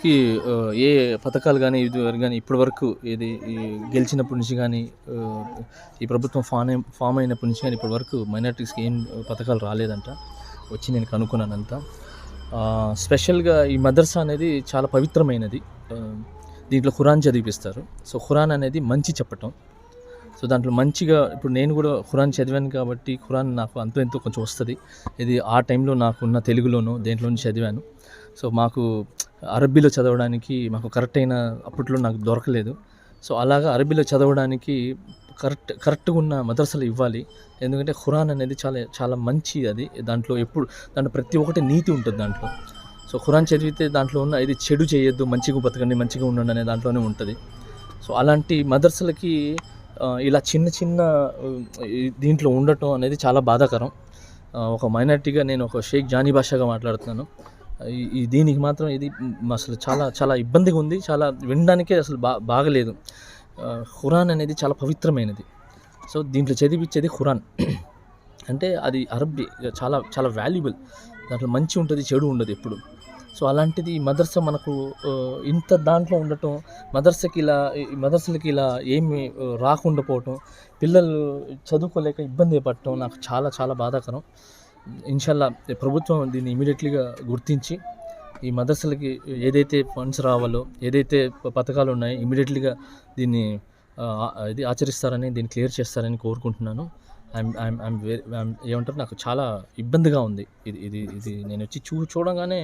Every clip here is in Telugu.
కి ఏ పథకాలు కానీ ఇది కానీ ఇప్పటి వరకు ఏది గెలిచినప్పటి నుంచి కానీ ఈ ప్రభుత్వం ఫామ్ అయినప్పటి నుంచి కానీ ఇప్పటి వరకు మైనారిటీస్కి ఏం పథకాలు రాలేదంట. వచ్చి నేను కనుక్కున్నానంతా. స్పెషల్గా ఈ మదర్సా అనేది చాలా పవిత్రమైనది. దీంట్లో ఖురాన్ చదివిపిస్తారు. సో ఖురాన్ అనేది మంచి చెప్పటం. సో దాంట్లో మంచిగా ఇప్పుడు నేను కూడా ఖురాన్ చదివాను కాబట్టి ఖురాన్ నాకు అంతో ఎంతో కొంచెం వస్తుంది. ఇది ఆ టైంలో నాకున్న తెలుగులోనూ దేంట్లో నుంచి చదివాను. సో మాకు అరబ్బీలో చదవడానికి మాకు కరెక్ట్ అయిన అప్పట్లో నాకు దొరకలేదు. సో అలాగా అరబ్బీలో చదవడానికి కరెక్ట్గా ఉన్న మదర్సాలు ఇవ్వాలి. ఎందుకంటే ఖురాన్ అనేది చాలా చాలా మంచి అది. దాంట్లో ప్రతి ఒక్కటి నీతి ఉంటుంది దాంట్లో. సో ఖురాన్ చదివితే దాంట్లో ఉన్న ఇది చెడు చేయొద్దు, మంచిగా బతకండి, మంచిగా ఉండండి అనే దాంట్లోనే ఉంటుంది. సో అలాంటి మదర్సాలకి ఇలా చిన్న దీంట్లో ఉండటం అనేది చాలా బాధాకరం. ఒక మైనారిటీగా నేను ఒక షేక్ జానీ భాషగా మాట్లాడుతున్నాను. దీనికి మాత్రం ఇది అసలు చాలా చాలా ఇబ్బందిగా ఉంది. చాలా వినడానికే అసలు బాగలేదు. ఖురాన్ అనేది చాలా పవిత్రమైనది. సో దీంట్లో చదివించేది ఖురాన్ అంటే అది అరబ్బీ చాలా చాలా వాల్యుబుల్. దాంట్లో మంచి ఉంటుంది, చెడు ఉండదు ఎప్పుడు. సో అలాంటిది మదర్సా మనకు ఇంత దాంట్లో ఉండటం, మదర్సాలకి ఇలా ఏమి రాకుండా పోవటం, పిల్లలు చదువుకోలేక ఇబ్బంది పడటం నాకు చాలా చాలా బాధాకరం. ఇన్షాల్లా ప్రభుత్వం దీన్ని ఇమీడియట్లీగా గుర్తించి ఈ మదర్సాలకి ఏదైతే ఫండ్స్ రావాలో, ఏదైతే పథకాలు ఉన్నాయో ఇమీడియట్లీగా దీన్ని ఆచరిస్తారని, దీన్ని క్లియర్ చేస్తారని కోరుకుంటున్నాను. ఏమంటారు, నాకు చాలా ఇబ్బందిగా ఉంది. ఇది నేను వచ్చి చూడగానే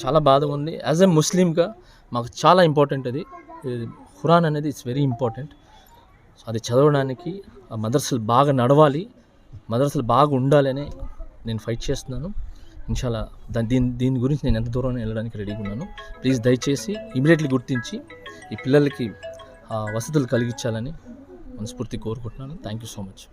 చాలా బాధగా ఉంది. యాజ్ ఎ ముస్లింగా మాకు చాలా ఇంపార్టెంట్ అది. ఖురాన్ అనేది ఇట్స్ వెరీ ఇంపార్టెంట్. సో అది చదవడానికి ఆ మదర్సాలు బాగా నడవాలి, మదర్సాలు బాగా ఉండాలని నేను ఫైట్ చేస్తున్నాను. ఇన్షాల్లా దీని గురించి నేను ఎంత దూరం వెళ్ళడానికి రెడీగా ఉన్నాను. ప్లీజ్ దయచేసి ఇమీడియట్లీ గుర్తించి ఈ పిల్లలకి వసతులు కలిగించాలని మనస్ఫూర్తి కోరుకుంటున్నాను. Thank you so much.